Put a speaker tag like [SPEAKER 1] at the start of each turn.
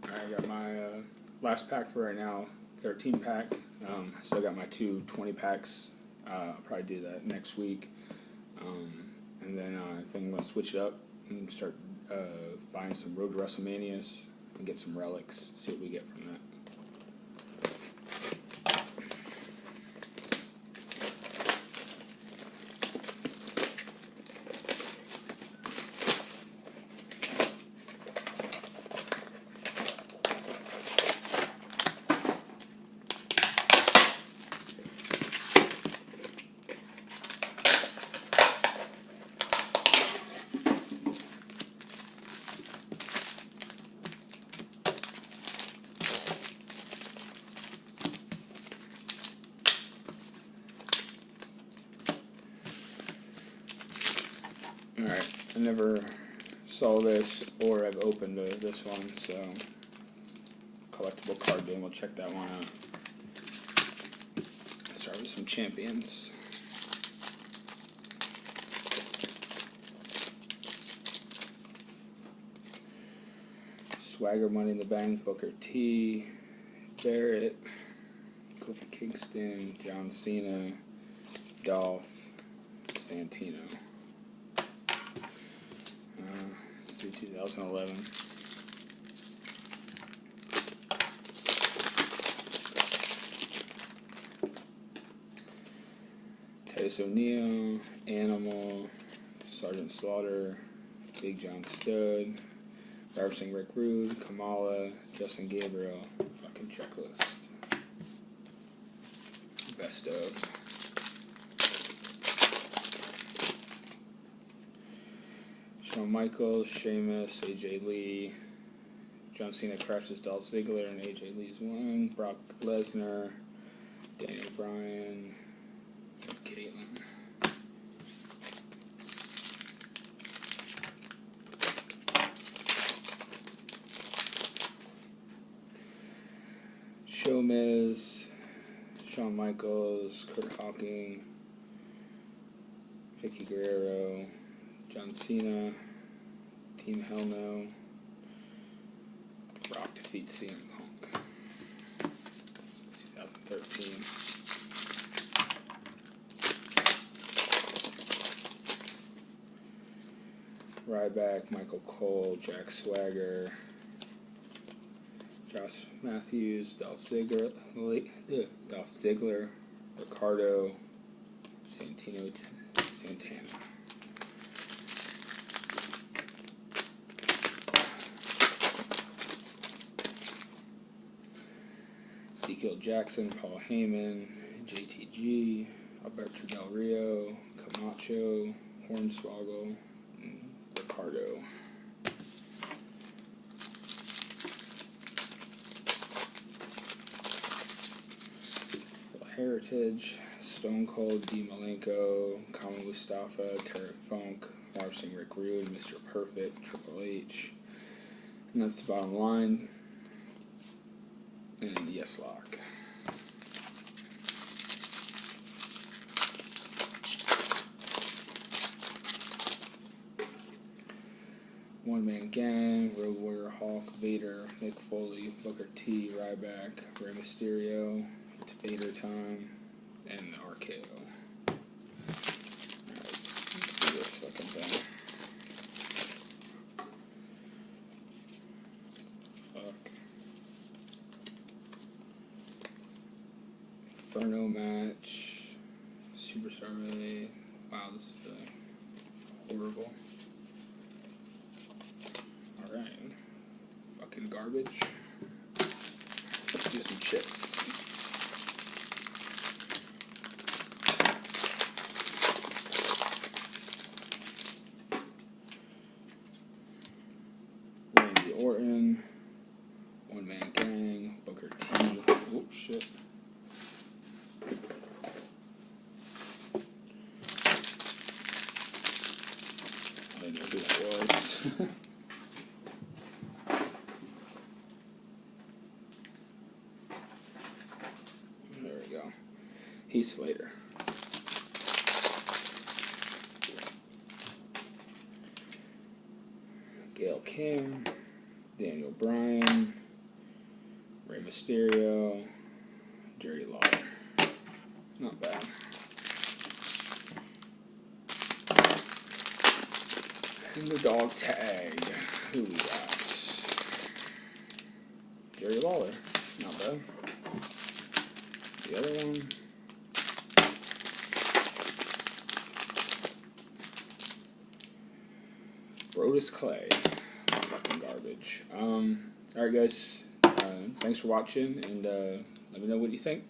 [SPEAKER 1] I got my last pack for right now, 13 pack. Still got my two 20 packs. I'll probably do that next week. And then I think I'm going to switch it up and start buying some Road to WrestleManias and get some relics, see what we get from that. Alright, I never saw this or I've opened this one, so collectible card game, we'll check that one out. Start with some champions. Swagger, Money in the Bank, Booker T, Barrett, Kofi Kingston, John Cena, Dolph, Santino. Let's do 2011. Titus O'Neil, Animal, Sergeant Slaughter, Big John Studd, Ravishing Rick Rude, Kamala, Justin Gabriel. Fucking checklist. Best of. Shawn Michaels, Sheamus, AJ Lee, John Cena crashes Dolph Ziggler and AJ Lee's one, Brock Lesnar, Daniel Bryan, Caitlyn. Showmiz, Shawn Michaels, Kurt Hawking, Vicky Guerrero, John Cena, Team Hell No, Brock defeats CM Punk, 2013. Ryback, Michael Cole, Jack Swagger, Josh Matthews, Dolph Ziggler, Ricardo, Santana. Ezekiel Jackson, Paul Heyman, JTG, Alberto Del Rio, Camacho, Hornswoggle, and Ricardo. Heritage, Stone Cold, Dean Malenko, Kama Mustafa, Terry Funk, Ravishing Rick Rude, Mr. Perfect, Triple H. And that's the bottom line. And Yes Lock. One Man Gang, Road Warrior, Hulk, Vader, Mick Foley, Booker T, Ryback, Rey Mysterio, It's Vader Time, and the RKO. Alright, let's do this fucking thing. Fuck. Inferno match. Superstar Relay. Wow, this is really horrible. Alright. Fucking garbage. Let's do some chips. Randy Orton. One Man Gang. Booker T. Oh, shit. I didn't know who that was. There we go. Heath Slater. Gail Kim, Daniel Bryan, Mysterio, Jerry Lawler. Not bad. And the dog tag. Who we got? Jerry Lawler. Not bad. The other one. Brodus Clay. Fucking garbage. Alright guys. Thanks for watching, and let me know what you think.